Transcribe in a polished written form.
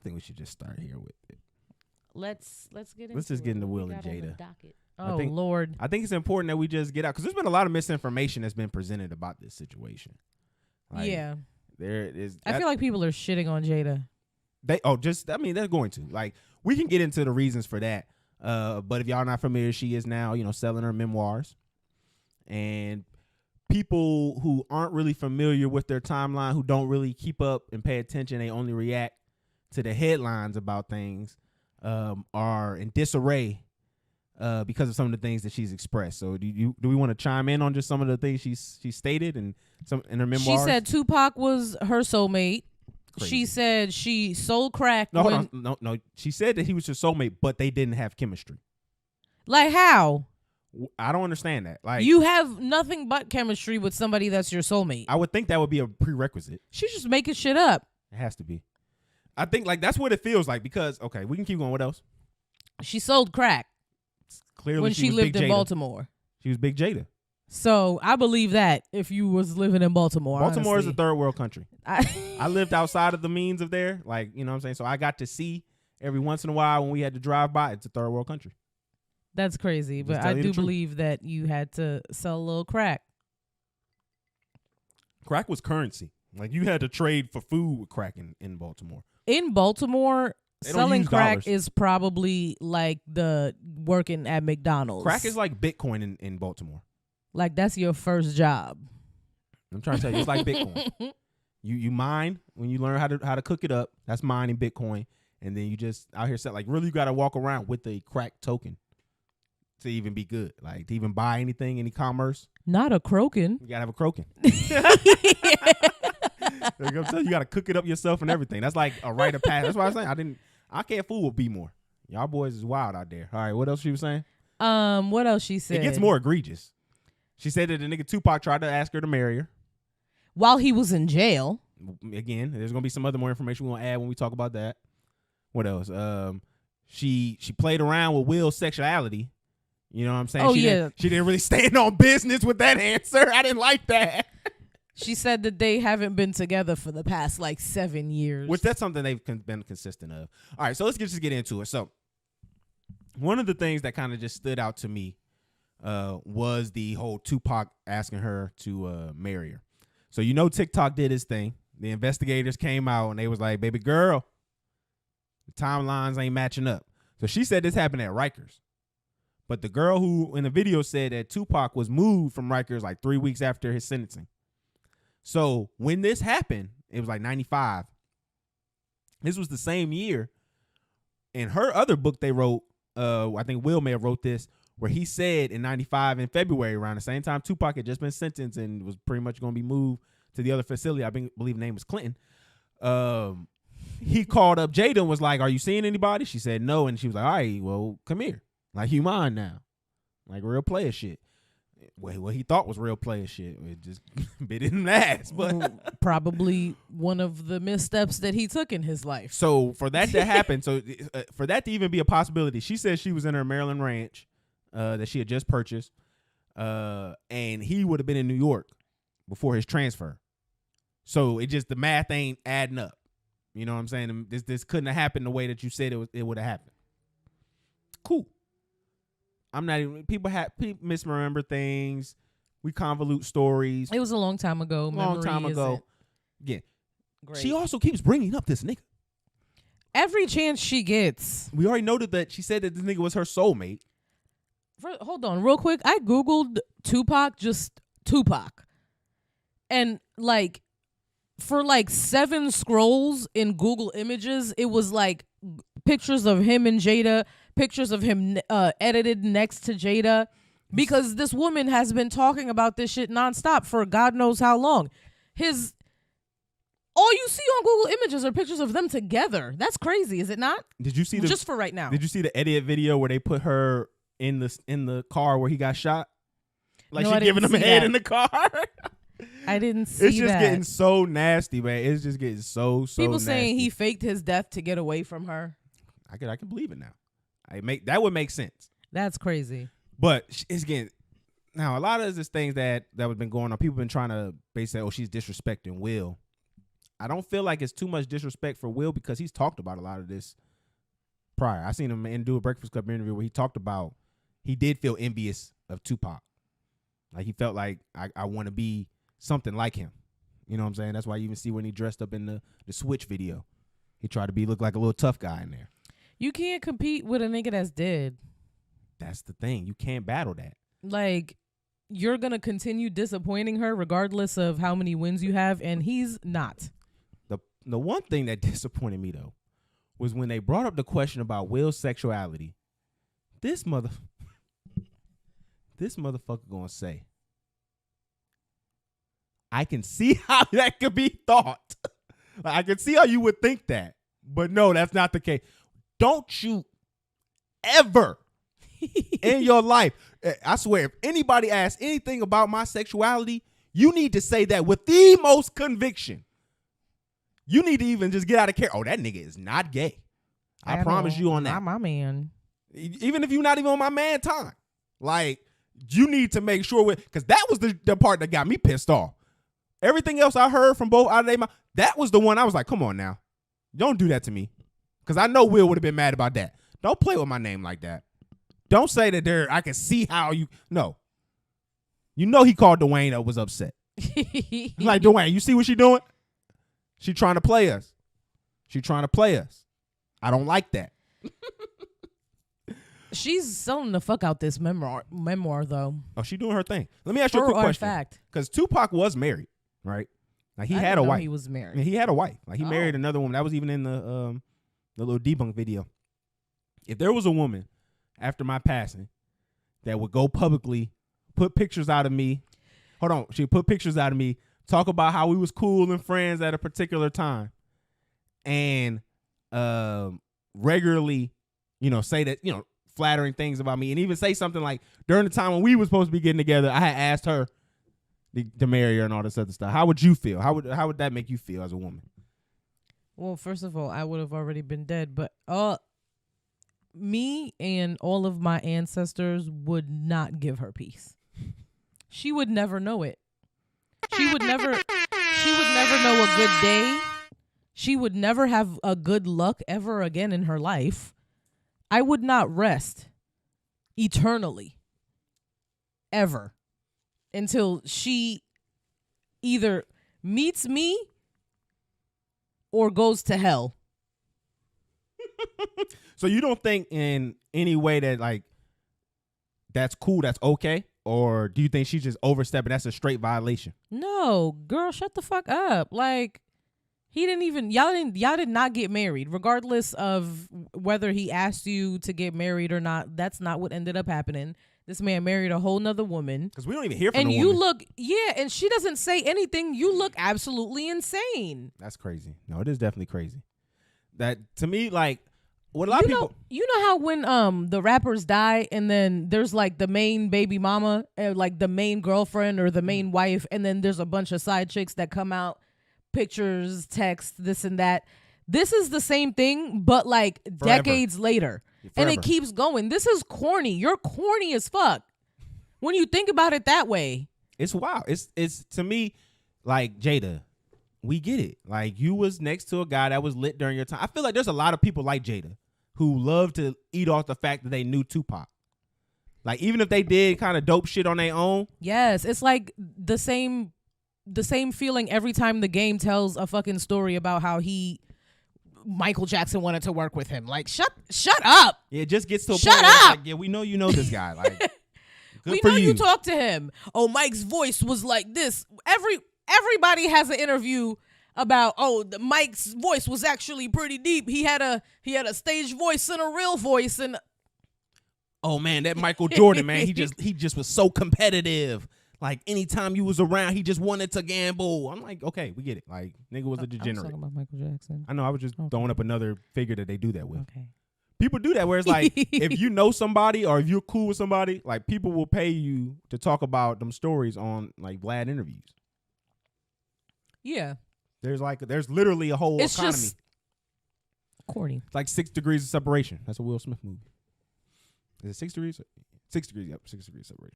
think we should just start here with it. Let's get into Let's just get into What Will we and got on the Jada. docket? I Oh think- Lord. I think it's important that we just get out because there's been a lot of misinformation that's been presented about this situation. Like, Yeah. there is. I feel like people are shitting on Jada. They're going to. Like, we can get into the reasons for that. But if y'all not familiar, she is now, selling her memoirs. And people who aren't really familiar with their timeline, who don't really keep up and pay attention, they only react to the headlines about things, are in disarray because of some of the things that she's expressed. So do we want to chime in on just some of the things she stated and some in her memoirs? She said Tupac was her soulmate. Crazy. She said she sold crack. No, hold on. No. She said that he was her soulmate, but they didn't have chemistry. Like how? I don't understand that. Like, You have nothing but chemistry with somebody that's your soulmate. I would think that would be a prerequisite. She's just making shit up. It has to be. I think like that's what it feels like because we can keep going. What else? She sold crack Clearly, when she was lived Big in Jada. Baltimore. She was Big Jada. So I believe that if you was living in Baltimore. Baltimore is a honestly. third world country. I I lived outside of the means of there, like, you know what I'm saying? So I got to see every once in a while when we had to drive by. It's a third world country. That's crazy, Just but tell I you the do truth. believe that you had to sell a little crack. Crack was currency. Like, you had to trade for food with crack in Baltimore. In Baltimore, They don't selling use crack dollars. is probably like the working at McDonald's. Crack is like Bitcoin in Baltimore. like that's your first job. I'm trying to tell you, it's like Bitcoin. You mine when you learn how to cook it up. That's mining Bitcoin, and then you just out here like really you got to walk around with a crack token to even be good. Like to even buy anything, any commerce, Not a croaking. you gotta have a croaking. I'm telling you, you gotta cook it up yourself and everything. That's like a rite of passage. That's why I'm saying I can't fool with B more. Y'all boys is wild out there. All right, what else she was saying? What else she said? It gets more egregious. She said that the nigga Tupac tried to ask her to marry her. While he was in jail. Again, there's gonna be some other more information we're gonna add when we talk about that. What else? She played around with Will's sexuality. You know what I'm saying? Oh, she didn't really stand on business with that answer. I didn't like that. She said that they haven't been together for the past like 7 years. Which that's something they've been consistent of. All right, so let's just get into it. So one of the things that kind of just stood out to me was the whole Tupac asking her to marry her. So TikTok did his thing. The investigators came out and they was like, baby girl, the timelines ain't matching up. So she said this happened at Rikers. But the girl who in the video said that Tupac was moved from Rikers like 3 weeks after his sentencing. So when this happened, it was like 95. This was the same year. In her other book they wrote, I think Will may have wrote this, where he said in 95 in February around the same time Tupac had just been sentenced and was pretty much going to be moved to the other facility. I believe the name was Clinton. He called up Jada and was like, are you seeing anybody? She said no. And she was like, all right, well, come here. Like, you mine now. Like real player shit. What he thought was real player shit. It just bit in the ass. But probably one of the missteps that he took in his life. So for that to happen, for that to even be a possibility, she said she was in her Maryland ranch that she had just purchased. And he would have been in New York before his transfer. So the math ain't adding up. You know what I'm saying? This couldn't have happened the way that you said it would have happened. Cool. I'm not even. People misremember things. We convolute stories. It was a long time ago. Long time Memory ago. isn't Yeah. great. She also keeps bringing up this nigga. Every chance she gets. We already noted that she said that this nigga was her soulmate. Hold on, real quick. I Googled Tupac, just Tupac. And like, for like 7 scrolls in Google Images, it was like pictures of him and Jada, pictures of him edited next to Jada, because this woman has been talking about this shit nonstop for God knows how long. All you see on Google Images are pictures of them together. That's crazy, is it not? Did you see Just for right now. Did you see the edit video where they put her in the car where he got shot? Like, No, she I giving didn't him a see head that. in the car. I didn't see It's just that. getting so nasty, man. It's just getting so People nasty. saying he faked his death to get away from her. I can believe it now. That would make sense. That's crazy. But it's getting now a lot of this things that have been going on. People been trying to basically say, oh, she's disrespecting Will. I don't feel like it's too much disrespect for Will because he's talked about a lot of this prior. I seen him do a Breakfast Club interview where he talked about he did feel envious of Tupac. Like he felt like I want to be something like him. You know what I'm saying? That's why you even see when he dressed up in the Switch video. He tried to look like a little tough guy in there. You can't compete with a nigga that's dead. That's the thing. You can't battle that. Like, you're going to continue disappointing her regardless of how many wins you have, and he's not. The one thing that disappointed me, though, was when they brought up the question about Will's sexuality. This motherfucker gonna say, I can see how that could be thought. Like, I can see how you would think that. But no, that's not the case. Don't you ever in your life, I swear, if anybody asks anything about my sexuality, you need to say that with the most conviction. You need to even just get out of care. Oh, that nigga is not gay. I promise you on that. Not my man. Even if you're not even on my man time. Like, you need to make sure because that was the part that got me pissed off. Everything else I heard from both out of their mouth, that was the one I was like, come on now. Don't do that to me. Because I know Will would have been mad about that. Don't play with my name like that. Don't say that I can see how you. No. You know he called Dwayne up, was upset. Like, Dwayne, you see what she doing? She trying to play us. I don't like that. She's selling the fuck out this memoir though. Oh, she doing her thing. Let me ask you a quick question. Because Tupac was married, right? Like, he had a wife. He was married. He had a wife. Like, he married another woman. That was even in the little debunk video. If there was a woman after my passing that would go publicly, put pictures out of me. Hold on. She'd put pictures out of me, talk about how we was cool and friends at a particular time, and regularly, say that, flattering things about me, and even say something like during the time when we were supposed to be getting together, I had asked her to marry her and all this other stuff. How would you feel? How would that make you feel as a woman? Well, first of all, I would have already been dead, but me and all of my ancestors would not give her peace. She would never know it. She would never know a good day. She would never have a good luck ever again in her life. I would not rest eternally, ever, until she either meets me or goes to hell. So you don't think in any way that, like, that's cool, that's okay? Or do you think she's just overstepping? That's a straight violation. No, girl, shut the fuck up. Like, y'all did not get married, regardless of whether he asked you to get married or not. That's not what ended up happening. This man married a whole nother woman. Because we don't even hear from the woman. And you look, and she doesn't say anything. You look absolutely insane. That's crazy. No, it is definitely crazy. That, to me, like, what a lot of people. You know how when the rappers die and then there's like the main baby mama, like the main girlfriend or the main wife, and then there's a bunch of side chicks that come out, pictures, text, this and that. This is the same thing, but like forever. Decades later. Forever. And it keeps going. This is corny. You're corny as fuck when you think about it that way. It's wild. It's to me, like, Jada, we get it. Like, you was next to a guy that was lit during your time. I feel like there's a lot of people like Jada who love to eat off the fact that they knew Tupac. Like, even if they did kind of dope shit on their own. Yes, it's like the same feeling every time the game tells a fucking story about how Michael Jackson wanted to work with him. Like, shut up. Yeah, it just gets to a shut point up. Where like, yeah, we know you know this guy. Like, we know you talked to him. Oh, Mike's voice was like this. Everybody has an interview about, Mike's voice was actually pretty deep. He had a stage voice and a real voice, and oh man, that Michael Jordan, man, he just was so competitive. Like, anytime you was around, he just wanted to gamble. I'm like, okay, we get it. Like, nigga was a degenerate. I was talking about Michael Jackson. I know. I was just throwing up another figure that they do that with. Okay. People do that where it's like, if you know somebody or if you're cool with somebody, like, people will pay you to talk about them stories on, like, Vlad interviews. Yeah. There's literally a whole economy. Just corny. It's like 6 Degrees of Separation. That's a Will Smith movie. Is it 6 Degrees? 6 Degrees, yep. 6 Degrees of Separation.